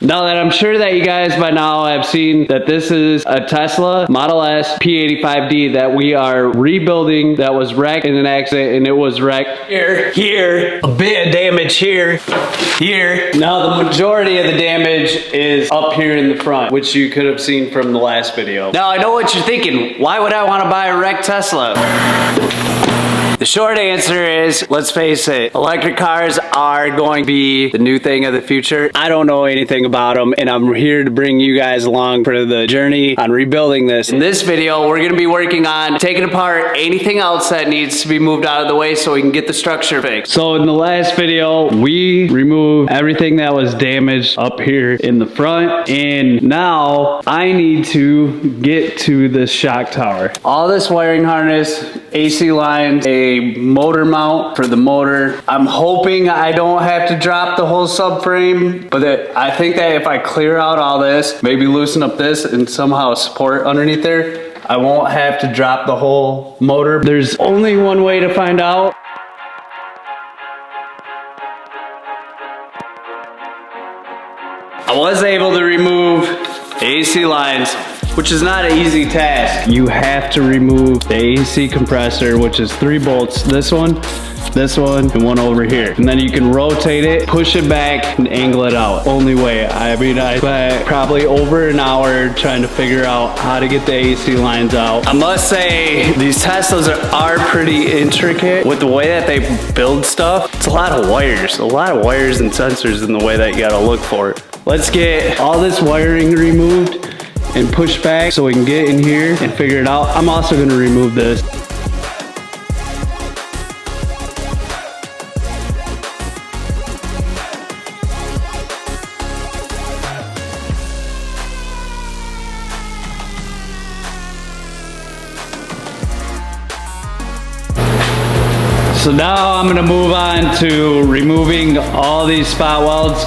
Now that I'm sure that you guys by now have seen that this is a Tesla Model S P85D that we are rebuilding, that was wrecked in an accident, and it was wrecked here, a bit of damage here. Now the majority of the damage is up here in the front, which you could have seen from the last video. Now I know what you're thinking, why would I want to buy a wrecked Tesla? The short answer is, let's face it, electric cars are going to be the new thing of the future. I don't know anything about them, and I'm here to bring you guys along for the journey on rebuilding this. In this video, we're gonna be working on taking apart anything else that needs to be moved out of the way so we can get the structure fixed. So in the last video, we removed everything that was damaged up here in the front, and now I need to get to this shock tower. All this wiring harness, AC lines, a motor mount for the motor. I'm hoping I don't have to drop the whole subframe, but I think that if I clear out all this, maybe loosen up this and somehow support underneath there, I won't have to drop the whole motor. There's only one way to find out. I was able to remove the AC lines, which is not an easy task. You have to remove the AC compressor, which is 3 bolts. This one, and one over here. And then you can rotate it, push it back, and angle it out. Only way. I mean, I spent probably over an hour trying to figure out how to get the AC lines out. I must say, these Teslas are pretty intricate with the way that they build stuff. It's a lot of wires and sensors in the way that you gotta look for it. Let's get all this wiring removed and push back so we can get in here and figure it out. I'm also gonna remove this. So now I'm gonna move on to removing all these spot welds.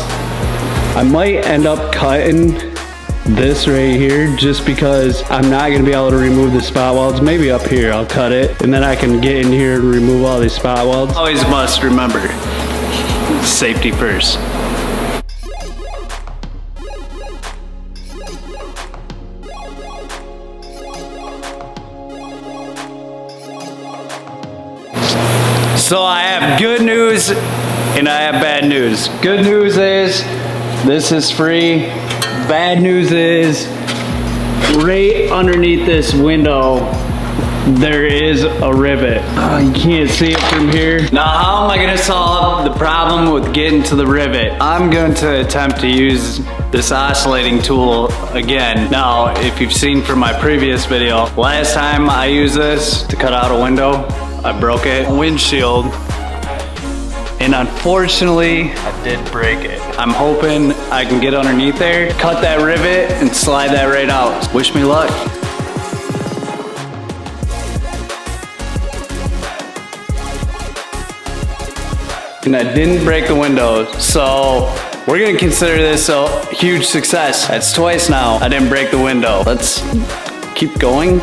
I might end up cutting this right here just because I'm not gonna be able to remove the spot welds. Maybe up here I'll cut it and then I can get in here and remove all these spot welds. Always must remember, safety first. So I have good news and I have bad news. Good news is this is free. Bad news is right underneath this window there is a rivet. Oh, you can't see it from here. Now how am I gonna solve the problem with getting to the rivet? I'm going to attempt to use this oscillating tool again. Now if you've seen from my previous video, last time I used this to cut out a window, I broke it. Windshield. And unfortunately, I did break it. I'm hoping I can get underneath there, cut that rivet, and slide that right out. Wish me luck. And I didn't break the window, so we're gonna consider this a huge success. That's twice now I didn't break the window. Let's keep going.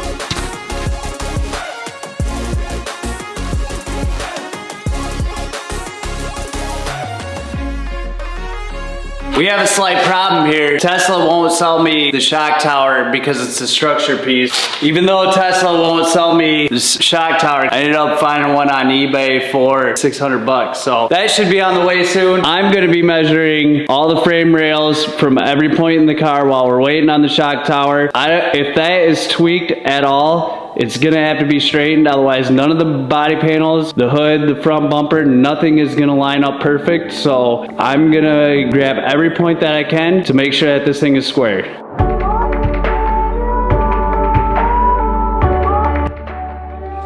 We have a slight problem here. Tesla won't sell me the shock tower because it's a structure piece. Even though Tesla won't sell me this shock tower, I ended up finding one on eBay for 600 bucks. So that should be on the way soon. I'm gonna be measuring all the frame rails from every point in the car while we're waiting on the shock tower. If that is tweaked at all, it's gonna have to be straightened, otherwise none of the body panels, the hood, the front bumper, nothing is gonna line up perfect. So I'm gonna grab every point that I can to make sure that this thing is square.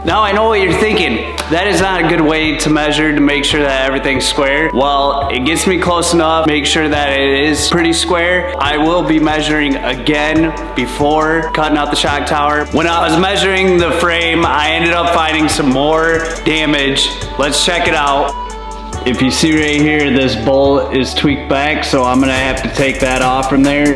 Now I know what you're thinking. That is not a good way to measure to make sure that everything's square. Well, it gets me close enough, make sure that it is pretty square. I will be measuring again before cutting out the shock tower. When I was measuring the frame, I ended up finding some more damage. Let's check it out. If you see right here, this bolt is tweaked back, so I'm gonna have to take that off from there.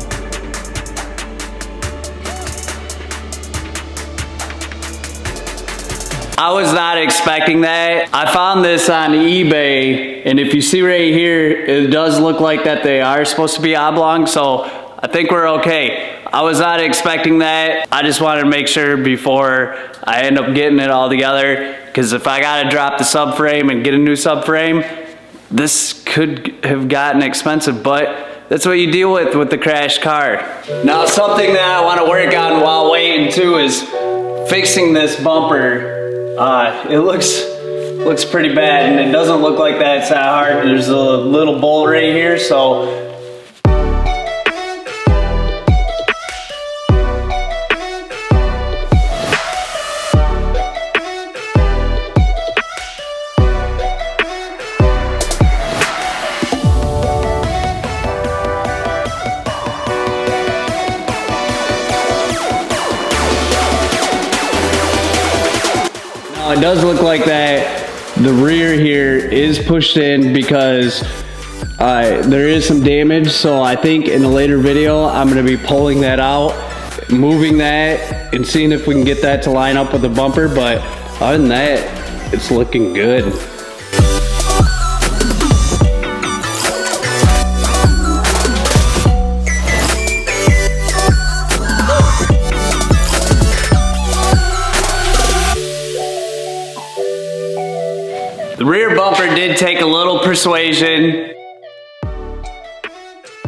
I was not expecting that. I found this on eBay, and if you see right here, it does look like that they are supposed to be oblong, so I think we're okay. I was not expecting that. I just wanted to make sure before I end up getting it all together, because if I gotta drop the subframe and get a new subframe, this could have gotten expensive, but that's what you deal with the crashed car. Now, something that I want to work on while waiting too is fixing this bumper. It looks pretty bad, and it doesn't look like that's that hard. There's a little bolt right here, so. It does look like that the rear here is pushed in because there is some damage, so I think in a later video I'm going to be pulling that out, moving that, and seeing if we can get that to line up with the bumper, but other than that, it's looking good. The rear bumper did take a little persuasion.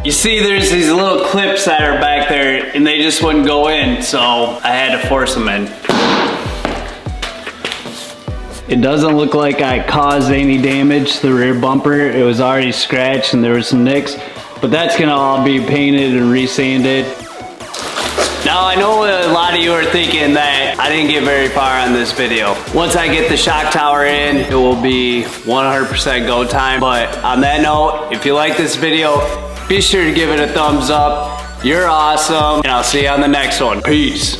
You see there's these little clips that are back there and they just wouldn't go in, so I had to force them in. It doesn't look like I caused any damage to the rear bumper. It was already scratched and there were some nicks, but that's gonna all be painted and resanded. Now, I know a lot of you are thinking that I didn't get very far on this video. Once I get the shock tower in, it will be 100% go time. But on that note, if you like this video, be sure to give it a thumbs up. You're awesome, and I'll see you on the next one. Peace.